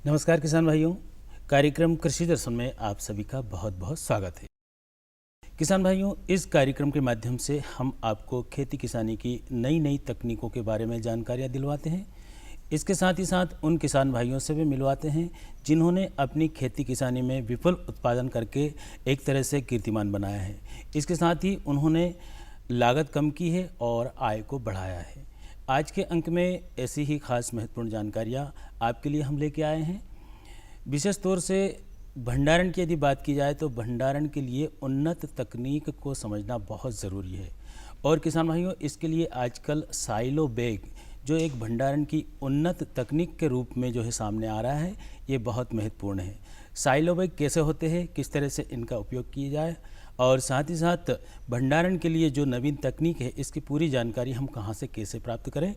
नमस्कार किसान भाइयों, कार्यक्रम कृषि दर्शन में आप सभी का बहुत बहुत स्वागत है। किसान भाइयों, इस कार्यक्रम के माध्यम से हम आपको खेती किसानी की नई नई तकनीकों के बारे में जानकारियाँ दिलवाते हैं। इसके साथ ही साथ उन किसान भाइयों से भी मिलवाते हैं जिन्होंने अपनी खेती किसानी में विपुल उत्पादन करके एक तरह से कीर्तिमान बनाया है। इसके साथ ही उन्होंने लागत कम की है और आय को बढ़ाया है। आज के अंक में ऐसी ही खास महत्वपूर्ण जानकारियाँ आपके लिए हम लेके आए हैं। विशेष तौर से भंडारण की यदि बात की जाए तो भंडारण के लिए उन्नत तकनीक को समझना बहुत ज़रूरी है। और किसान भाइयों, इसके लिए आजकल साइलो बैग जो एक भंडारण की उन्नत तकनीक के रूप में जो है सामने आ रहा है, ये बहुत महत्वपूर्ण है। साइलो बैग कैसे होते हैं, किस तरह से इनका उपयोग किया जाए और साथ ही साथ भंडारण के लिए जो नवीन तकनीक है इसकी पूरी जानकारी हम कहाँ से कैसे प्राप्त करें,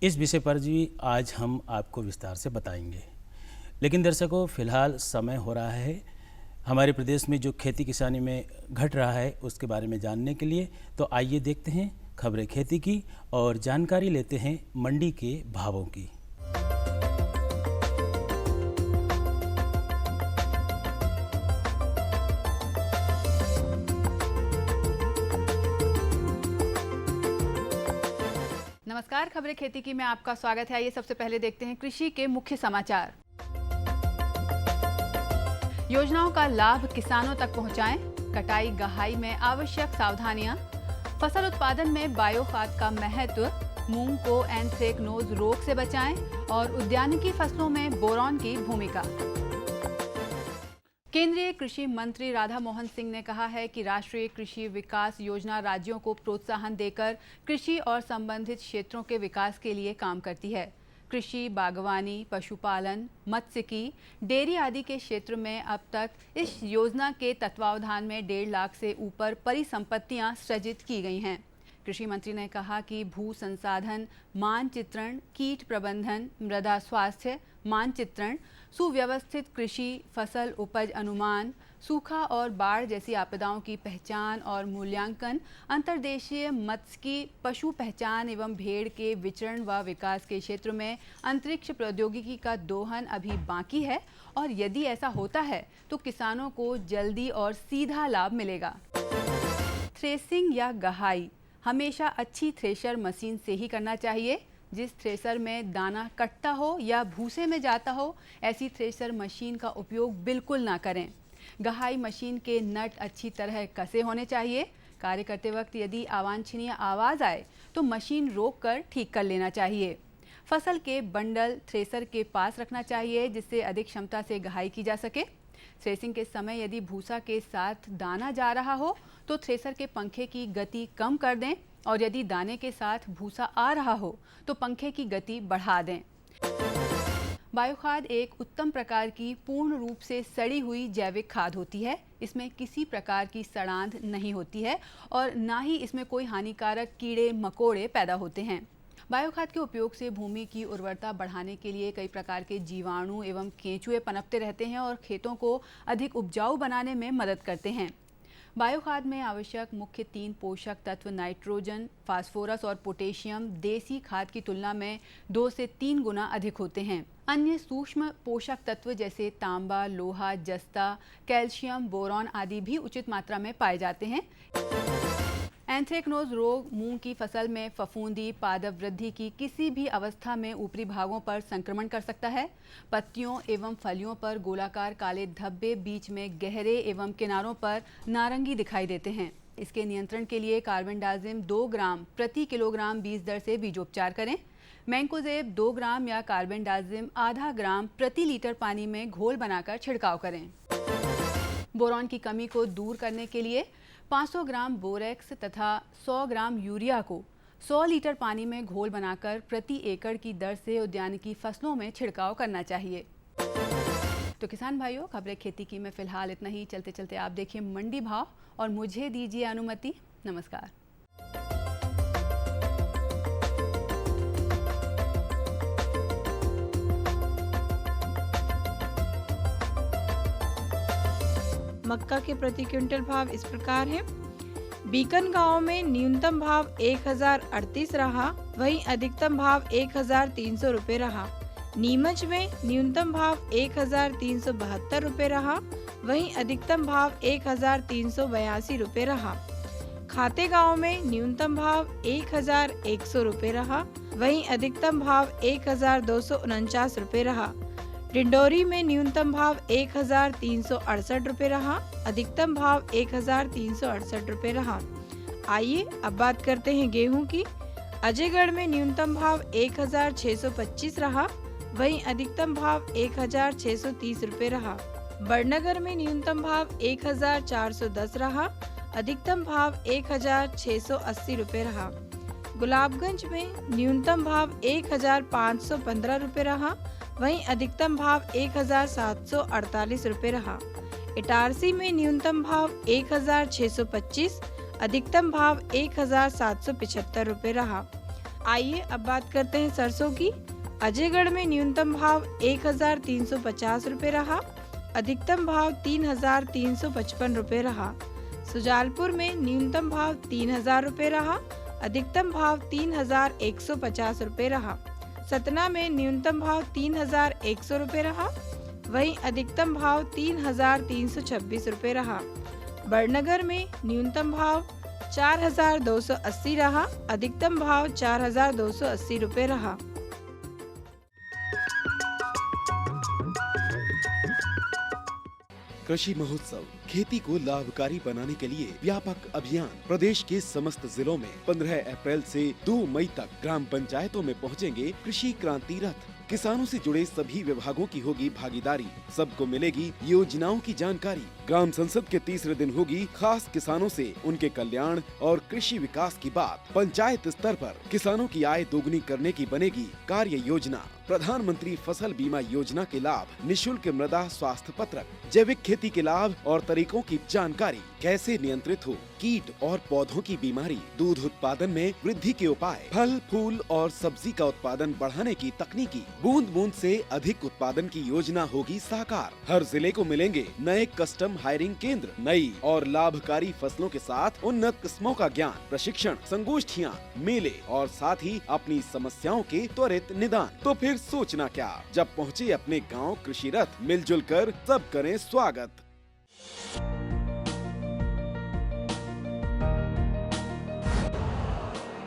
इस विषय पर भी आज हम आपको विस्तार से बताएंगे। लेकिन दर्शकों, फिलहाल समय हो रहा है हमारे प्रदेश में जो खेती किसानी में घट रहा है उसके बारे में जानने के लिए। तो आइए देखते हैं खबरें खेती की और जानकारी लेते हैं मंडी के भावों की। नमस्कार, खबरें खेती की में आपका स्वागत है। आइए सबसे पहले देखते हैं कृषि के मुख्य समाचार। योजनाओं का लाभ किसानों तक पहुंचाएं, कटाई गहाई में आवश्यक सावधानियां, फसल उत्पादन में बायो खाद का महत्व, मूंग को एंथ्रेक्नोज रोग से बचाएं और उद्यानिकी फसलों में बोरॉन की भूमिका। केंद्रीय कृषि मंत्री राधा मोहन सिंह ने कहा है कि राष्ट्रीय कृषि विकास योजना राज्यों को प्रोत्साहन देकर कृषि और संबंधित क्षेत्रों के विकास के लिए काम करती है। कृषि, बागवानी, पशुपालन, मत्स्यिकी, डेयरी आदि के क्षेत्र में अब तक इस योजना के तत्वावधान में 1.5 लाख से ऊपर परिसंपत्तियां सृजित की गई हैं। कृषि मंत्री ने कहा कि भू संसाधन मानचित्रण, कीट प्रबंधन, मृदा स्वास्थ्य मानचित्रण, सुव्यवस्थित कृषि, फसल उपज अनुमान, सूखा और बाढ़ जैसी आपदाओं की पहचान और मूल्यांकन, अंतर्देशीय मत्स्यिकी, पशु पहचान एवं भेड़ के विचरण व विकास के क्षेत्र में अंतरिक्ष प्रौद्योगिकी का दोहन अभी बाकी है और यदि ऐसा होता है तो किसानों को जल्दी और सीधा लाभ मिलेगा। थ्रेसिंग या गहाई हमेशा अच्छी थ्रेशर मशीन से ही करना चाहिए। जिस थ्रेसर में दाना कटता हो या भूसे में जाता हो, ऐसी थ्रेसर मशीन का उपयोग बिल्कुल ना करें। गहाई मशीन के नट अच्छी तरह कसे होने चाहिए। कार्य करते वक्त यदि अवांछनीय आवाज़ आए तो मशीन रोककर ठीक कर लेना चाहिए। फसल के बंडल थ्रेसर के पास रखना चाहिए जिससे अधिक क्षमता से गहाई की जा सके। थ्रेसिंग के समय यदि भूसा के साथ दाना जा रहा हो तो थ्रेसर के पंखे की गति कम कर दें और यदि दाने के साथ भूसा आ रहा हो तो पंखे की गति बढ़ा दें। बायोखाद एक उत्तम प्रकार की पूर्ण रूप से सड़ी हुई जैविक खाद होती है। इसमें किसी प्रकार की सड़ांध नहीं होती है और ना ही इसमें कोई हानिकारक कीड़े मकोड़े पैदा होते हैं। बायोखाद के उपयोग से भूमि की उर्वरता बढ़ाने के लिए कई प्रकार के जीवाणु एवं केंचुए पनपते रहते हैं और खेतों को अधिक उपजाऊ बनाने में मदद करते हैं। बायोखाद में आवश्यक मुख्य 3 पोषक तत्व नाइट्रोजन, फास्फोरस और पोटेशियम देसी खाद की तुलना में 2 से 3 गुना अधिक होते हैं। अन्य सूक्ष्म पोषक तत्व जैसे तांबा, लोहा, जस्ता, कैल्शियम, बोरॉन आदि भी उचित मात्रा में पाए जाते हैं। एंथ्रेक्नोज रोग मूंग की फसल में फफूंदी, पादप वृद्धि की किसी भी अवस्था में ऊपरी भागों पर संक्रमण कर सकता है। पत्तियों एवं फलियों पर गोलाकार काले धब्बे बीच में गहरे एवं किनारों पर नारंगी दिखाई देते हैं। इसके नियंत्रण के लिए कार्बेंडाजिम 2 ग्राम प्रति किलोग्राम बीज दर से बीजोपचार करें। मैंकोजेब 2 ग्राम या कार्बेंडाजिम आधा ग्राम प्रति लीटर पानी में घोल बनाकर छिड़काव करें। बोरॉन की कमी को दूर करने के लिए 500 ग्राम बोरेक्स तथा 100 ग्राम यूरिया को 100 लीटर पानी में घोल बनाकर प्रति एकड़ की दर से उद्यानिकी फसलों में छिड़काव करना चाहिए। तो किसान भाइयों, खबरें खेती की में फिलहाल इतना ही। चलते चलते आप देखिए मंडी भाव और मुझे दीजिए अनुमति। नमस्कार। मक्का के प्रति क्विंटल भाव इस प्रकार है। बीकन गांव में न्यूनतम भाव 1038 रहा, वहीं अधिकतम भाव 1300 रुपये रहा। नीमच में न्यूनतम भाव 1372 रुपये रहा, वहीं अधिकतम भाव 1382 रुपये रहा। खातेगांव में न्यूनतम भाव 1100 रुपये रहा, वहीं अधिकतम भाव 1249 रुपये रहा। डिंडोरी में न्यूनतम भाव 1368 रुपये रहा, अधिकतम भाव 1368 रुपये रहा। आइए अब बात करते हैं गेहूं की। अजयगढ़ में न्यूनतम भाव 1625 रहा, वहीं अधिकतम भाव 1630 रुपये रहा। बड़नगर में न्यूनतम भाव 1410 रहा, अधिकतम भाव 1680 रुपये रहा। गुलाबगंज में न्यूनतम भाव 1515 रुपये रहा, वहीं अधिकतम भाव 1748 रुपये रहा। इटारसी में न्यूनतम भाव 1625, अधिकतम भाव 1775 रुपये रहा। आइए अब बात करते हैं सरसों की। अजयगढ़ में न्यूनतम भाव 1350 रुपये रहा, अधिकतम भाव 3355 रुपये रहा। सुजालपुर में न्यूनतम भाव 3000 रुपये रहा, अधिकतम भाव 3150 रुपये रहा। सतना में न्यूनतम भाव 3100 रुपये रहा, वहीं अधिकतम भाव 3326 रुपये रहा। बड़नगर में न्यूनतम भाव 4280 रहा, अधिकतम भाव 4280 रुपये रहा। कृषि महोत्सव खेती को लाभकारी बनाने के लिए व्यापक अभियान। प्रदेश के समस्त जिलों में 15 अप्रैल से 2 मई तक ग्राम पंचायतों में पहुंचेंगे कृषि क्रांति रथ। किसानों से जुड़े सभी विभागों की होगी भागीदारी, सबको मिलेगी योजनाओं की जानकारी। ग्राम संसद के तीसरे दिन होगी खास किसानों से उनके कल्याण और कृषि विकास की बात। पंचायत स्तर पर किसानों की आय दोगुनी करने की बनेगी कार्य योजना। प्रधानमंत्री फसल बीमा योजना के लाभ, निशुल्क मृदा स्वास्थ्य पत्रक, जैविक खेती के लाभ और तरीकों की जानकारी, कैसे नियंत्रित हो कीट और पौधों की बीमारी, दूध उत्पादन में वृद्धि के उपाय, फल फूल और सब्जी का उत्पादन बढ़ाने की तकनीकी, बूंद बूंद से अधिक उत्पादन की योजना होगी साकार। हर जिले को मिलेंगे नए कस्टम हायरिंग केंद्र, नई और लाभकारी फसलों के साथ उन्नत किस्मों का ज्ञान, प्रशिक्षण, संगोष्ठियाँ, मेले और साथ ही अपनी समस्याओं के त्वरित निदान। तो फिर सोचना क्या, जब पहुँचे अपने गाँव कृषि रथ, मिलजुल कर सब करें स्वागत।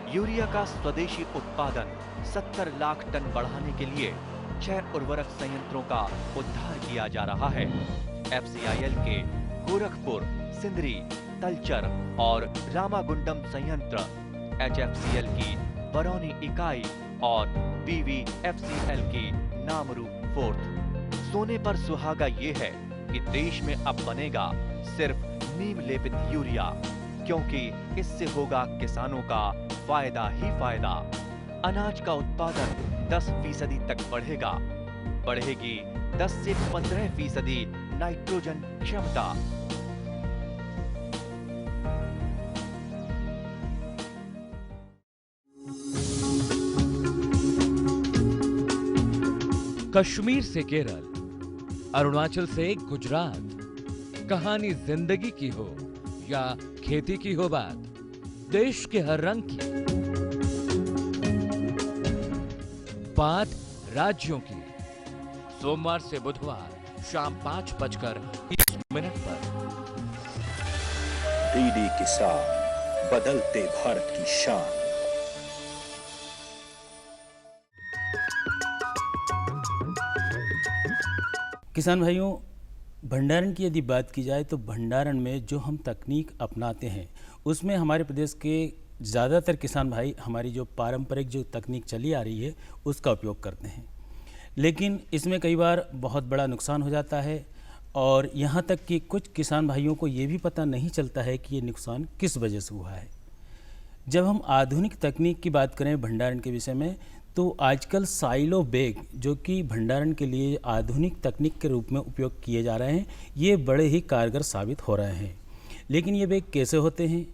यूरिया का स्वदेशी उत्पादन 70 लाख टन बढ़ाने के लिए 6 उर्वरक संयंत्रों का उद्धार किया जा रहा है। FCIL के गोरखपुर, सिंदरी, तलचर और रामागुंडम संयंत्र, HFCL की बरौनी इकाई और BVFCL की नामरू फोर्थ। सोने पर सुहागा ये है कि देश में अब बनेगा सिर्फ नीम लेपित यूरिया, क्योंकि इससे होगा किसानों का फायदा ही फायदा। अनाज का उत्पादन 10% तक बढ़ेगा, बढ़ेगी 10 से 15% नाइट्रोजन क्षमता। कश्मीर से केरल, अरुणाचल से गुजरात, कहानी जिंदगी की हो या खेती की हो बात, देश के हर रंग की बात राज्यों की। सोमवार से बुधवार शाम 5:20 पर डीडी किसान, बदलते भारत की शान। किसान भाइयों, भंडारण की यदि बात की जाए तो भंडारण में जो हम तकनीक अपनाते हैं उसमें हमारे प्रदेश के ज़्यादातर किसान भाई हमारी जो पारंपरिक जो तकनीक चली आ रही है उसका उपयोग करते हैं, लेकिन इसमें कई बार बहुत बड़ा नुकसान हो जाता है और यहाँ तक कि कुछ किसान भाइयों को ये भी पता नहीं चलता है कि ये नुकसान किस वजह से हुआ है। जब हम आधुनिक तकनीक की बात करें भंडारण के विषय में तो आजकल साइलो बैग जो कि भंडारण के लिए आधुनिक तकनीक के रूप में उपयोग किए जा रहे हैं, ये बड़े ही कारगर साबित हो रहे हैं। लेकिन ये बैग कैसे होते हैं,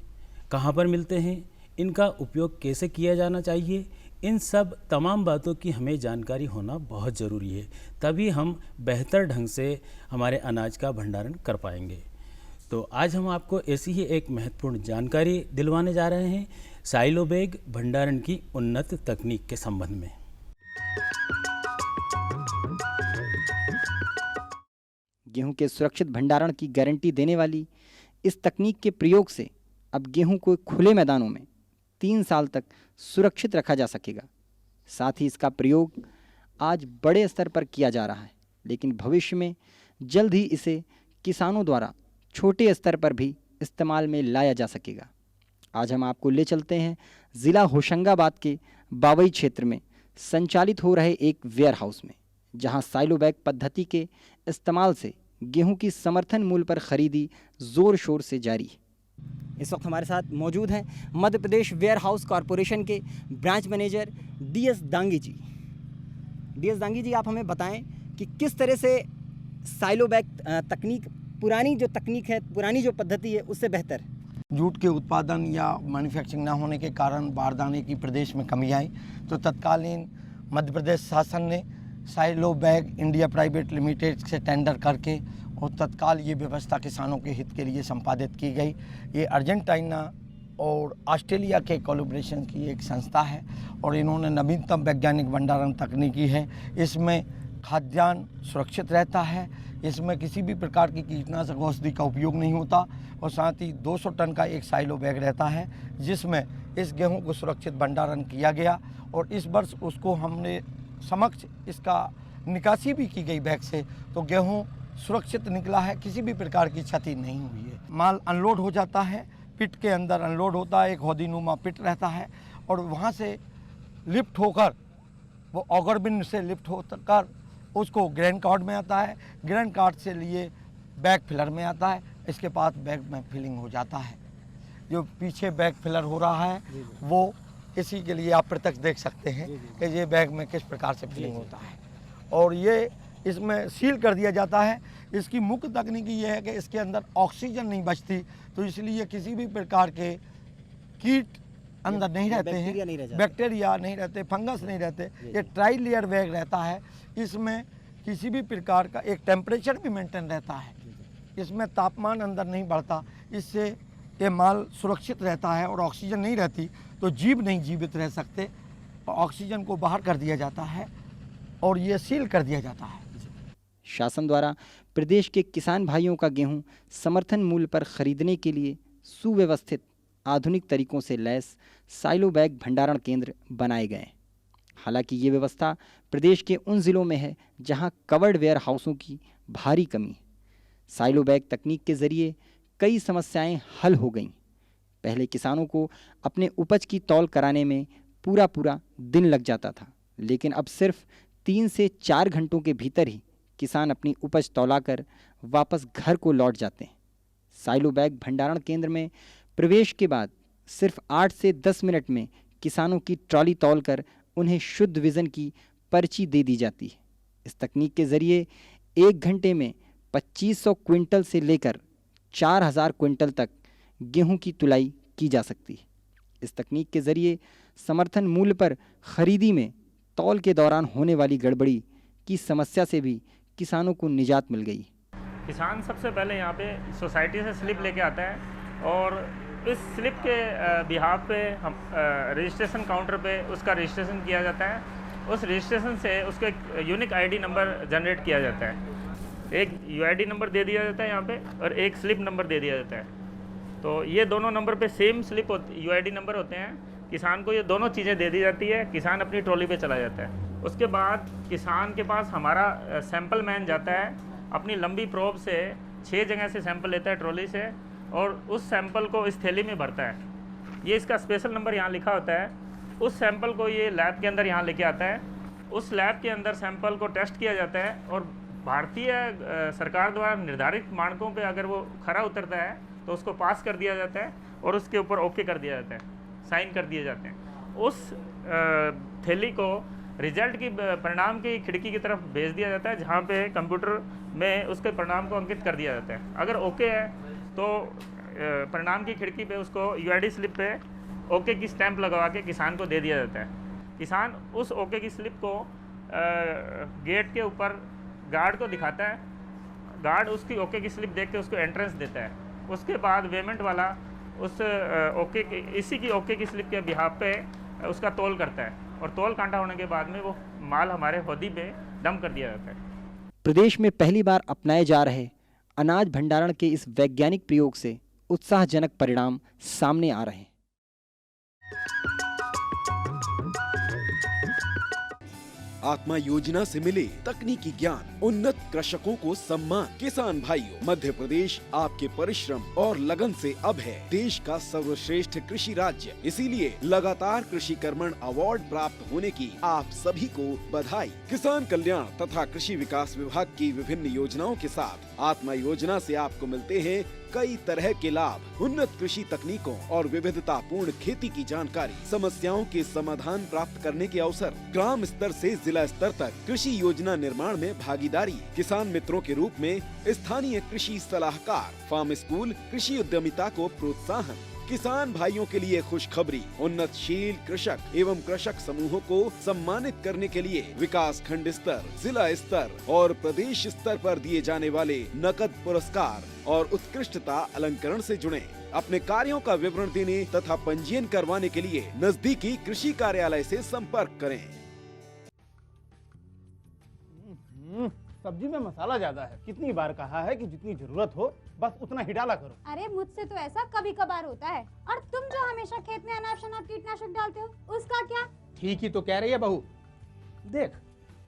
कहाँ पर मिलते हैं, इनका उपयोग कैसे किया जाना चाहिए, इन सब तमाम बातों की हमें जानकारी होना बहुत ज़रूरी है, तभी हम बेहतर ढंग से हमारे अनाज का भंडारण कर पाएंगे। तो आज हम आपको ऐसी ही एक महत्वपूर्ण जानकारी दिलवाने जा रहे हैं साइलो बैग भंडारण की उन्नत तकनीक के संबंध में। गेहूं के सुरक्षित भंडारण की गारंटी देने वाली इस तकनीक के प्रयोग से अब गेहूं को खुले मैदानों में 3 साल तक सुरक्षित रखा जा सकेगा। साथ ही इसका प्रयोग आज बड़े स्तर पर किया जा रहा है, लेकिन भविष्य में जल्द ही इसे किसानों द्वारा छोटे स्तर पर भी इस्तेमाल में लाया जा सकेगा। आज हम आपको ले चलते हैं ज़िला होशंगाबाद के बावई क्षेत्र में संचालित हो रहे एक वेयर हाउस में, जहां साइलो बैग पद्धति के इस्तेमाल से गेहूं की समर्थन मूल्य पर खरीदी जोर शोर से जारी है। इस वक्त हमारे साथ मौजूद हैं Madhya Pradesh ware house corporation के ब्रांच मैनेजर DS दांगी जी। DS दांगी जी, आप हमें बताएं कि किस तरह से साइलो बैग तकनीक पुरानी जो तकनीक है, पुरानी जो पद्धति है, उससे बेहतर है। जूट के उत्पादन या मैन्युफैक्चरिंग न होने के कारण बारदाने की प्रदेश में कमी आई, तो तत्कालीन मध्य प्रदेश शासन ने silo bag India private limited से टेंडर करके और तत्काल ये व्यवस्था किसानों के हित के लिए संपादित की गई। ये अर्जेंटीना और ऑस्ट्रेलिया के कोलैबोरेशन की एक संस्था है और इन्होंने नवीनतम वैज्ञानिक भंडारण तकनीकी है। इसमें खाद्यान्न सुरक्षित रहता है, इसमें किसी भी प्रकार की कीटनाशक औषधि का उपयोग नहीं होता और साथ ही 200 टन का एक साइलो बैग रहता है, जिसमें इस गेहूं को सुरक्षित भंडारण किया गया और इस वर्ष उसको हमने समक्ष इसका निकासी भी की गई बैग से, तो गेहूं सुरक्षित निकला है, किसी भी प्रकार की क्षति नहीं हुई है। माल अनलोड हो जाता है, पिट के अंदर अनलोड होता है, एक हौदीनुमा पिट रहता है और वहाँ से लिफ्ट होकर वो ऑगर बिन से लिफ्ट होकर उसको ग्रैंड कार्ड में आता है, ग्रैंड कार्ड से लिए बैग फिलर में आता है, इसके बाद बैग में फिलिंग हो जाता है। जो पीछे बैग फिलर हो रहा है वो इसी के लिए आप प्रत्यक्ष देख सकते हैं कि ये बैग में किस प्रकार से फिलिंग होता है और ये इसमें सील कर दिया जाता है। इसकी मुख्य तकनीकी ये है कि इसके अंदर ऑक्सीजन नहीं बचती, तो इसलिए किसी भी प्रकार के कीट अंदर नहीं रहते हैं, बैक्टीरिया नहीं रहते, फंगस नहीं रहते। ये ट्राई लेयर बैग रहता है, इसमें किसी भी प्रकार का एक टेम्परेचर भी मेंटेन रहता है, इसमें तापमान अंदर नहीं बढ़ता, इससे ये माल सुरक्षित रहता है और ऑक्सीजन नहीं रहती तो जीव नहीं जीवित रह सकते। ऑक्सीजन को बाहर कर दिया जाता है और ये सील कर दिया जाता है। शासन द्वारा प्रदेश के किसान भाइयों का गेहूं समर्थन मूल्य पर खरीदने के लिए सुव्यवस्थित आधुनिक तरीकों से लैस साइलो बैग भंडारण केंद्र बनाए गए। हालांकि ये व्यवस्था प्रदेश के उन ज़िलों में है जहां कवर्ड वेयर हाउसों की भारी कमी है। साइलो बैग तकनीक के ज़रिए कई समस्याएं हल हो गईं। पहले किसानों को अपने उपज की तौल कराने में पूरा दिन लग जाता था, लेकिन अब सिर्फ 3 से 4 घंटों के भीतर ही किसान अपनी उपज तौलाकर वापस घर को लौट जाते हैं। साइलो बैग भंडारण केंद्र में प्रवेश के बाद सिर्फ 8 से 10 मिनट में किसानों की ट्रॉली तौलकर उन्हें शुद्ध विज़न की पर्ची दे दी जाती है। इस तकनीक के ज़रिए 1 घंटे में 2500 क्विंटल से लेकर 4000 क्विंटल तक गेहूं की तुलाई की जा सकती है। इस तकनीक के ज़रिए समर्थन मूल्य पर खरीदी में तौल के दौरान होने वाली गड़बड़ी की समस्या से भी किसानों को निजात मिल गई। किसान सबसे पहले यहाँ पे सोसाइटी से स्लिप लेके आता है और इस स्लिप के बिहाफ पे हम रजिस्ट्रेशन काउंटर पे उसका रजिस्ट्रेशन किया जाता है। उस रजिस्ट्रेशन से उसको एक यूनिक आईडी नंबर जनरेट किया जाता है। एक यूआईडी नंबर दे दिया जाता है यहाँ पे और एक स्लिप नंबर दे दिया जाता है। तो ये दोनों नंबर पे सेम स्लिप यूआईडी नंबर होते हैं। किसान को ये दोनों चीज़ें दे दी जाती है, किसान अपनी ट्रॉली पे चला जाता है। उसके बाद किसान के पास हमारा सैंपल मैन जाता है, अपनी लंबी प्रोब से 6 जगह से सैंपल लेता है ट्रॉली से और उस सैंपल को इस थैली में भरता है। ये इसका स्पेशल नंबर यहाँ लिखा होता है। उस सैंपल को ये लैब के अंदर यहाँ लेके आता है। उस लैब के अंदर सैंपल को टेस्ट किया जाता है और भारतीय सरकार द्वारा निर्धारित मानकों पे अगर वो खरा उतरता है तो उसको पास कर दिया जाता है और उसके ऊपर ओके कर दिया जाता है, साइन कर दिए जाते हैं। उस थैली को रिजल्ट की परिणाम की खिड़की की तरफ भेज दिया जाता है, जहाँ पे कंप्यूटर में उसके परिणाम को अंकित कर दिया जाता है। अगर ओके है तो परिणाम की खिड़की पे उसको यूआईडी स्लिप पे ओके की स्टैंप लगवा के किसान को दे दिया जाता है। किसान उस ओके की स्लिप को गेट के ऊपर गार्ड को दिखाता है। गार्ड उसकी ओके की स्लिप देख के उसको एंट्रेंस देता है। उसके बाद पेमेंट वाला उस इसी की ओके की स्लिप के बिहाफ पे उसका तौल करता है और तौल कांटा होने के बाद में वो माल हमारे हौदी पे डंप कर दिया जाता है। प्रदेश में पहली बार अपनाए जा रहे अनाज भंडारण के इस वैज्ञानिक प्रयोग से उत्साहजनक परिणाम सामने आ रहे हैं। आत्मा योजना से मिले तकनीकी ज्ञान, उन्नत कृषकों को सम्मान। किसान भाइयों, मध्य प्रदेश आपके परिश्रम और लगन से अब है देश का सर्वश्रेष्ठ कृषि राज्य। इसीलिए लगातार कृषि कर्मण अवार्ड प्राप्त होने की आप सभी को बधाई। किसान कल्याण तथा कृषि विकास विभाग की विभिन्न योजनाओं के साथ आत्मा योजना से आपको मिलते हैं कई तरह के लाभ, उन्नत कृषि तकनीकों और विविधता पूर्ण खेती की जानकारी, समस्याओं के समाधान प्राप्त करने के अवसर, ग्राम स्तर से जिला स्तर तक कृषि योजना निर्माण में भागीदारी, किसान मित्रों के रूप में स्थानीय कृषि सलाहकार, फार्म स्कूल, कृषि उद्यमिता को प्रोत्साहन। किसान भाइयों के लिए खुशखबरी, उन्नतशील कृषक एवं कृषक समूहों को सम्मानित करने के लिए विकास खंड स्तर, जिला स्तर और प्रदेश स्तर पर दिए जाने वाले नकद पुरस्कार और उत्कृष्टता अलंकरण से जुड़े। अपने कार्यों का विवरण देने तथा पंजीयन करवाने के लिए नजदीकी कृषि कार्यालय से संपर्क करें। सब्जी में मसाला ज्यादा है। कितनी बार कहा है कि जितनी जरूरत हो बस उतना ही डाला करो। अरे मुझसे तो ऐसा कभी कभार होता है। और तुम जो हमेशा खेत में अनाप शनाप कीटनाशक डालते हो, उसका क्या? ठीक ही तो कह रही है बहू। देख,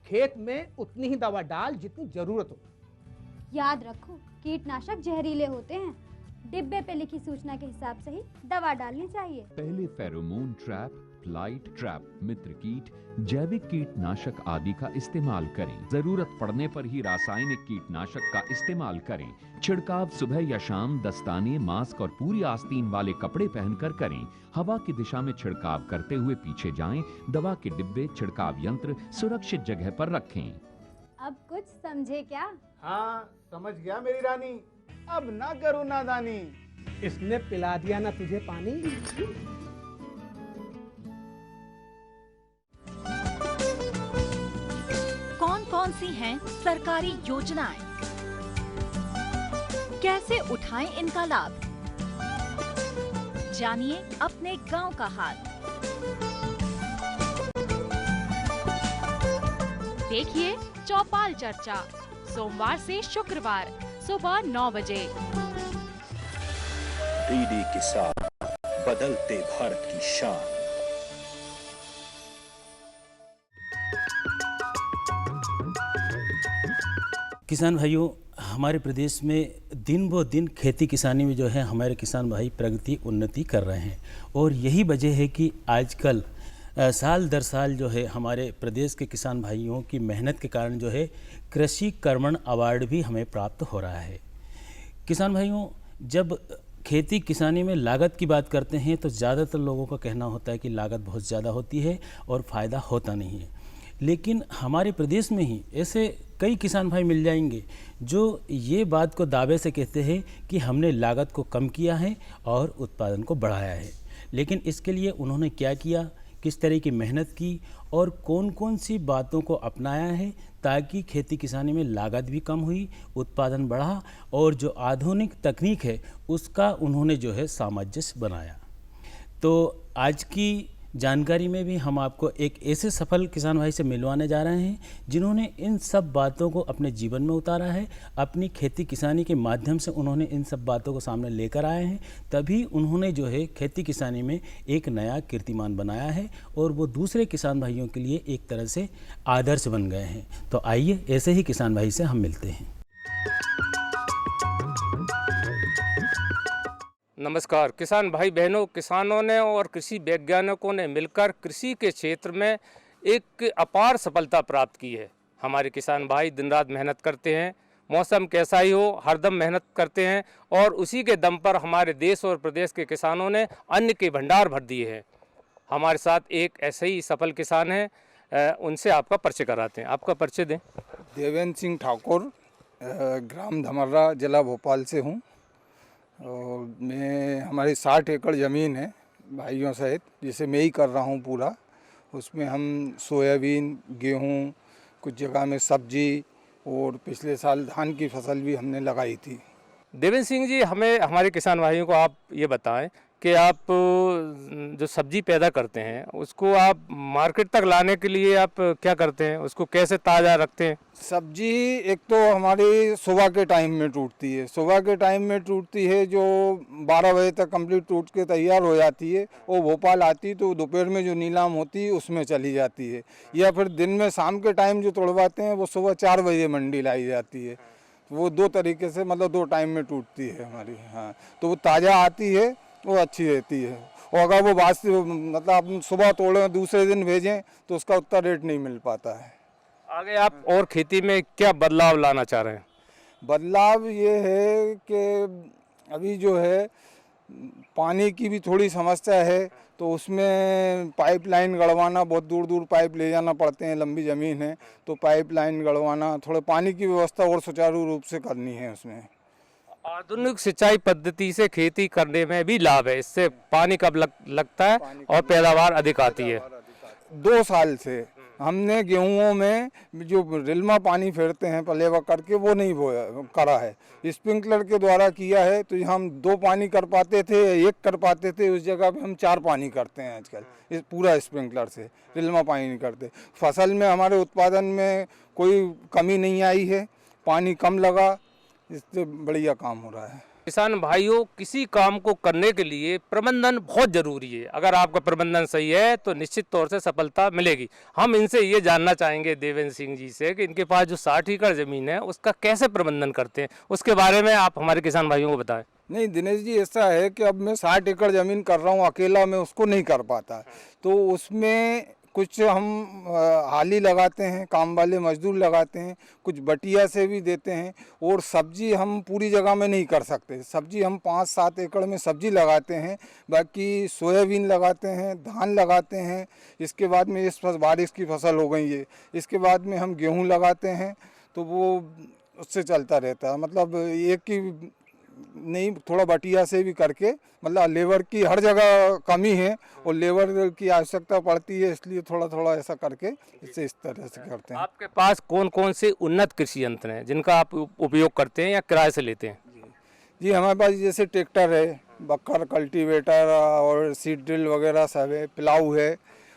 खेत में उतनी ही दवा डाल जितनी जरूरत हो। याद रखो, कीटनाशक जहरीले होते हैं। डिब्बे पे लिखी सूचना के हिसाब से ही दवा डालनी चाहिए। पहले फेरोमोन ट्रैप, लाइट ट्रैप, मित्र कीट, जैविक कीटनाशक आदि का इस्तेमाल करें। जरूरत पड़ने पर ही रासायनिक कीटनाशक का इस्तेमाल करें। छिड़काव सुबह या शाम दस्ताने, मास्क और पूरी आस्तीन वाले कपड़े पहनकर करें। हवा की दिशा में छिड़काव करते हुए पीछे जाएं। दवा के डिब्बे, छिड़काव यंत्र सुरक्षित जगह पर रखें। अब कुछ समझे क्या? हाँ, समझ गया मेरी रानी। अब ना करो नादानी। इसने पिला दिया ना तुझे पानी। कौन कौन सी हैं सरकारी योजनाएं? कैसे उठाएं इनका लाभ? जानिए अपने गांव का हाल। देखिए चौपाल चर्चा, सोमवार से शुक्रवार सुबह 9 बजे। डीडी किसान, बदलते भारत की शान। किसान भाइयों, हमारे प्रदेश में दिन ब दिन खेती किसानी में जो है हमारे किसान भाई प्रगति उन्नति कर रहे हैं। और यही वजह है कि आजकल साल दर साल जो है हमारे प्रदेश के किसान भाइयों की मेहनत के कारण जो है कृषि कर्मण अवार्ड भी हमें प्राप्त हो रहा है। किसान भाइयों, जब खेती किसानी में लागत की बात करते हैं तो ज़्यादातर लोगों का कहना होता है कि लागत बहुत ज़्यादा होती है और फ़ायदा होता नहीं है। लेकिन हमारे प्रदेश में ही ऐसे कई किसान भाई मिल जाएंगे जो ये बात को दावे से कहते हैं कि हमने लागत को कम किया है और उत्पादन को बढ़ाया है। लेकिन इसके लिए उन्होंने क्या किया, किस तरह की मेहनत की और कौन कौन सी बातों को अपनाया है ताकि खेती किसानी में लागत भी कम हुई, उत्पादन बढ़ा और जो आधुनिक तकनीक है उसका उन्होंने जो है सामंजस्य बनाया। तो आज की जानकारी में भी हम आपको एक ऐसे सफल किसान भाई से मिलवाने जा रहे हैं जिन्होंने इन सब बातों को अपने जीवन में उतारा है। अपनी खेती किसानी के माध्यम से उन्होंने इन सब बातों को सामने लेकर आए हैं, तभी उन्होंने जो है खेती किसानी में एक नया कीर्तिमान बनाया है और वो दूसरे किसान भाइयों के लिए एक तरह से आदर्श बन गए हैं। तो आइए ऐसे ही किसान भाई से हम मिलते हैं। नमस्कार किसान भाई बहनों, किसानों ने और कृषि वैज्ञानिकों ने मिलकर कृषि के क्षेत्र में एक अपार सफलता प्राप्त की है। हमारे किसान भाई दिन रात मेहनत करते हैं, मौसम कैसा ही हो हरदम मेहनत करते हैं और उसी के दम पर हमारे देश और प्रदेश के किसानों ने अन्न के भंडार भर दिए हैं। हमारे साथ एक ऐसे ही सफल किसान हैं, उनसे आपका परिचय कराते हैं। आपका परिचय दें। देवेंद्र सिंह ठाकुर, ग्राम धमर्रा, जिला भोपाल से हूँ और मैं हमारी 60 एकड़ ज़मीन है भाइयों सहित, जिसे मैं ही कर रहा हूँ पूरा। उसमें हम सोयाबीन, गेहूँ, कुछ जगह में सब्जी और पिछले साल धान की फसल भी हमने लगाई थी। देवेंद्र सिंह जी, हमें हमारे किसान भाइयों को आप ये बताएं कि आप जो सब्जी पैदा करते हैं उसको आप मार्केट तक लाने के लिए आप क्या करते हैं, उसको कैसे ताज़ा रखते हैं? सब्जी एक तो हमारी सुबह के टाइम में टूटती है, सुबह के टाइम में टूटती है, जो 12 बजे तक कंप्लीट टूट के तैयार हो जाती है। वो भोपाल आती तो दोपहर में जो नीलाम होती है उसमें चली जाती है, या फिर दिन में शाम के टाइम जो तोड़वाते हैं वो सुबह 4 बजे मंडी लाई जाती है। वो 2 तरीके से, मतलब 2 टाइम में टूटती है हमारी। हाँ, तो वो ताज़ा आती है, वो अच्छी रहती है। और अगर वो बासी, मतलब आप सुबह तोड़ें दूसरे दिन भेजें तो उसका उतना रेट नहीं मिल पाता है। आगे आप और खेती में क्या बदलाव लाना चाह रहे हैं? बदलाव ये है कि अभी जो है पानी की भी थोड़ी समस्या है, तो उसमें पाइपलाइन गड़वाना, बहुत दूर दूर पाइप ले जाना पड़ते हैं, लंबी ज़मीन है तो पाइपलाइन गड़वाना, थोड़ा पानी की व्यवस्था और सुचारू रूप से करनी है उसमें। आधुनिक सिंचाई पद्धति से खेती करने में भी लाभ है, इससे पानी कब लगता है और पैदावार अधिक आती है? 2 साल से हमने गेहूँों में जो रिल्मा पानी फेरते हैं पलेवा करके, वो नहीं बोया करा है, स्प्रिंकलर के द्वारा किया है। तो हम 2 पानी कर पाते थे, 1 कर पाते थे, उस जगह पे हम 4 पानी करते हैं आजकल, इस पूरा स्प्रिंकलर से, रिल्मा पानी नहीं करते। फसल में हमारे उत्पादन में कोई कमी नहीं आई है, पानी कम लगा, इससे बढ़िया काम हो रहा है। किसान भाइयों, किसी काम को करने के लिए प्रबंधन बहुत जरूरी है। अगर आपका प्रबंधन सही है तो निश्चित तौर से सफलता मिलेगी। हम इनसे ये जानना चाहेंगे देवेंद्र सिंह जी से कि इनके पास जो 60 एकड़ जमीन है उसका कैसे प्रबंधन करते हैं, उसके बारे में आप हमारे किसान भाइयों को बताएं। नहीं दिनेश जी, ऐसा है कि अब मैं 60 एकड़ ज़मीन कर रहा हूँ, अकेला मैं उसको नहीं कर पाता, तो उसमें कुछ हम हाली लगाते हैं, काम वाले मजदूर लगाते हैं, कुछ बटिया से भी देते हैं। और सब्जी हम पूरी जगह में नहीं कर सकते, सब्जी हम 5-7 एकड़ में सब्जी लगाते हैं, बाकी सोयाबीन लगाते हैं, धान लगाते हैं। इसके बाद में इस बारिश की फसल हो गई है, इसके बाद में हम गेहूं लगाते हैं, तो वो उससे चलता रहता है। मतलब एक की नहीं, थोड़ा बटिया से भी करके, मतलब लेबर की हर जगह कमी है और लेबर की आवश्यकता पड़ती है, इसलिए थोड़ा थोड़ा ऐसा करके इससे इस तरह से करते हैं। आपके पास कौन कौन से उन्नत कृषि यंत्र हैं जिनका आप उपयोग करते हैं या किराए से लेते हैं? जी हमारे पास जैसे ट्रैक्टर है, बक्कर, कल्टीवेटर और सीड ड्रिल वगैरह सब है, प्लाऊ है,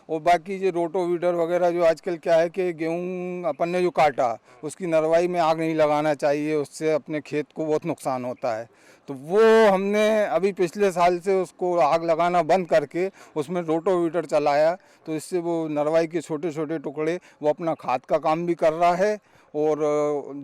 और बाकी जो रोटोवीडर वगैरह, जो आजकल क्या है कि गेहूं अपन ने जो काटा उसकी नरवाई में आग नहीं लगाना चाहिए, उससे अपने खेत को बहुत नुकसान होता है। तो वो हमने अभी पिछले साल से उसको आग लगाना बंद करके उसमें रोटोवीडर चलाया, तो इससे वो नरवाई के छोटे छोटे टुकड़े वो अपना खाद का काम भी कर रहा है, और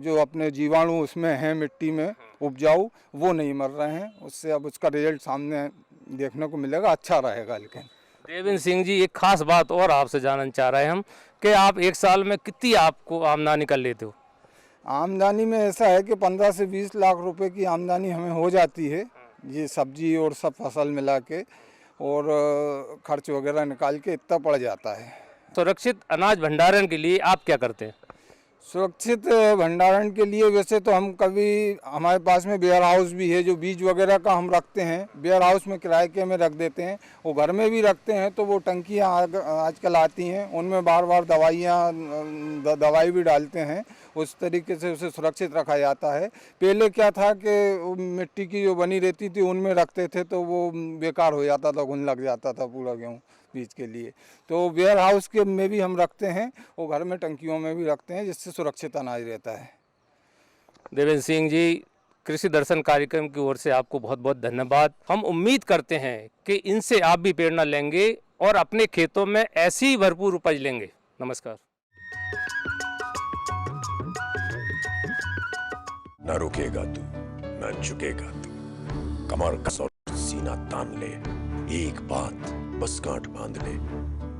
जो अपने जीवाणु उसमें हैं मिट्टी में उपजाऊ, वो नहीं मर रहे हैं। उससे अब उसका रिजल्ट सामने देखने को मिलेगा, अच्छा रहेगा। लेकिन देवेंद्र सिंह जी, एक खास बात और आपसे जानना चाह रहे हैं हम कि आप एक साल में कितनी आपको आमदनी कर लेते हो? आमदनी में ऐसा है कि 15 से 20 लाख रुपए की आमदनी हमें हो जाती है, ये सब्जी और सब फसल मिला के, और खर्च वगैरह निकाल के इतना पड़ जाता है। सुरक्षित अनाज भंडारण के लिए आप क्या करते हैं? सुरक्षित भंडारण के लिए वैसे तो हम कभी, हमारे पास में वेयर हाउस भी है, जो बीज वगैरह का हम रखते हैं, वेयर हाउस में किराए के में रख देते हैं। वो घर में भी रखते हैं, तो वो टंकियाँ आजकल आती हैं, उनमें बार बार दवाई भी डालते हैं, उस तरीके से उसे सुरक्षित रखा जाता है। पहले क्या था कि मिट्टी की जो बनी रहती थी उनमें रखते थे, तो वो बेकार हो जाता था, घुन लग जाता था पूरा गेहूँ बीज के लिए। तो वेयर हाउस के में भी हम रखते हैं, और घर में टंकियों में भी रखते हैं, जिससे सुरक्षित अनाज रहता है। देवेंद्र सिंह जी, कृषि दर्शन कार्यक्रम की ओर से आपको बहुत बहुत धन्यवाद। हम उम्मीद करते हैं कि इनसे आप भी प्रेरणा लेंगे और अपने खेतों में ऐसी भरपूर उपज लेंगे। नमस्कार। न रुकेगा तू, न झुकेगा तू, कमर कस और सीना तान ले, एक बात बस गांठ बांध ले,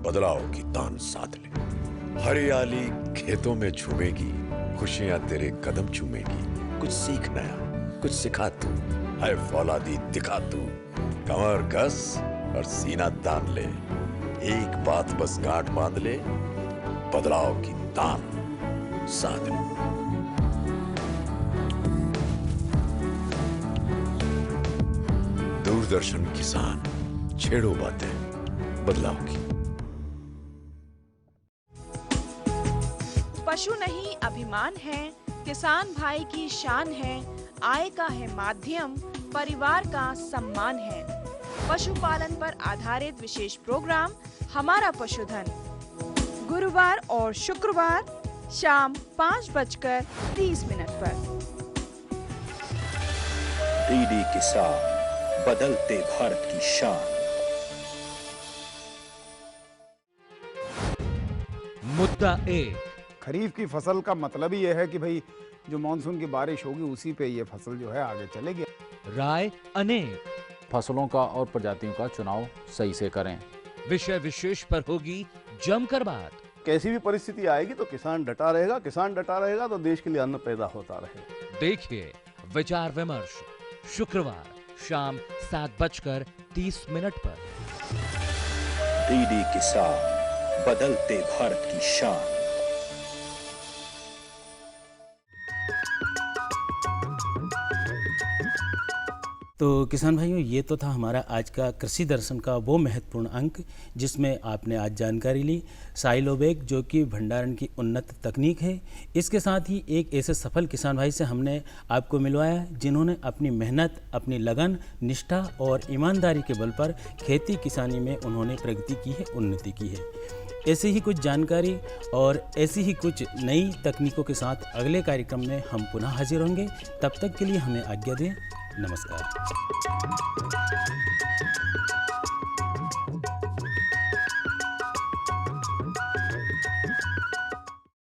बदलाव की तान साध ले। हरियाली खेतों में झूमेगी, खुशियां तेरे कदम चूमेगी। कुछ सीख नया, कुछ सिखा तू, है फौलादी दिखा तू, कमर कस और सीना तान ले, एक बात बस गांठ बांध ले, बदलाव की तान साध ले। दूरदर्शन किसान, छेड़ो बातें बदलाव की। पशु नहीं अभिमान है, किसान भाई की शान है, आय का है माध्यम, परिवार का सम्मान है। पशुपालन पर आधारित विशेष प्रोग्राम हमारा पशुधन गुरुवार और शुक्रवार शाम 5:30 पर। डीडी किसान, बदलते भारत की शान। मुद्दा एक, खरीफ की फसल का मतलब ही यह है कि भाई जो मानसून की बारिश होगी उसी पे ये फसल जो है आगे चलेगी। राय अनेक, फसलों का और प्रजातियों का चुनाव सही से करें। विषय विशेष पर होगी जमकर बात। कैसी भी परिस्थिति आएगी तो किसान डटा रहेगा, किसान डटा रहेगा तो देश के लिए अन्न पैदा होता रहेगा। देखिए विचार विमर्श शुक्रवार शाम 7:30 पर। डीडी किसान, बदलते भारत की शान। तो किसान भाइयों, ये तो था हमारा आज का कृषि दर्शन का वो महत्वपूर्ण अंक जिसमें आपने आज जानकारी ली साइलो बैग, जो कि भंडारण की उन्नत तकनीक है। इसके साथ ही एक ऐसे सफल किसान भाई से हमने आपको मिलवाया जिन्होंने अपनी मेहनत, अपनी लगन, निष्ठा और ईमानदारी के बल पर खेती किसानी में उन्होंने प्रगति की है, उन्नति की है। ऐसी ही कुछ जानकारी और ऐसी ही कुछ नई तकनीकों के साथ अगले कार्यक्रम में हम पुनः हाजिर होंगे। तब तक के लिए हमें आज्ञा दें। नमस्कार।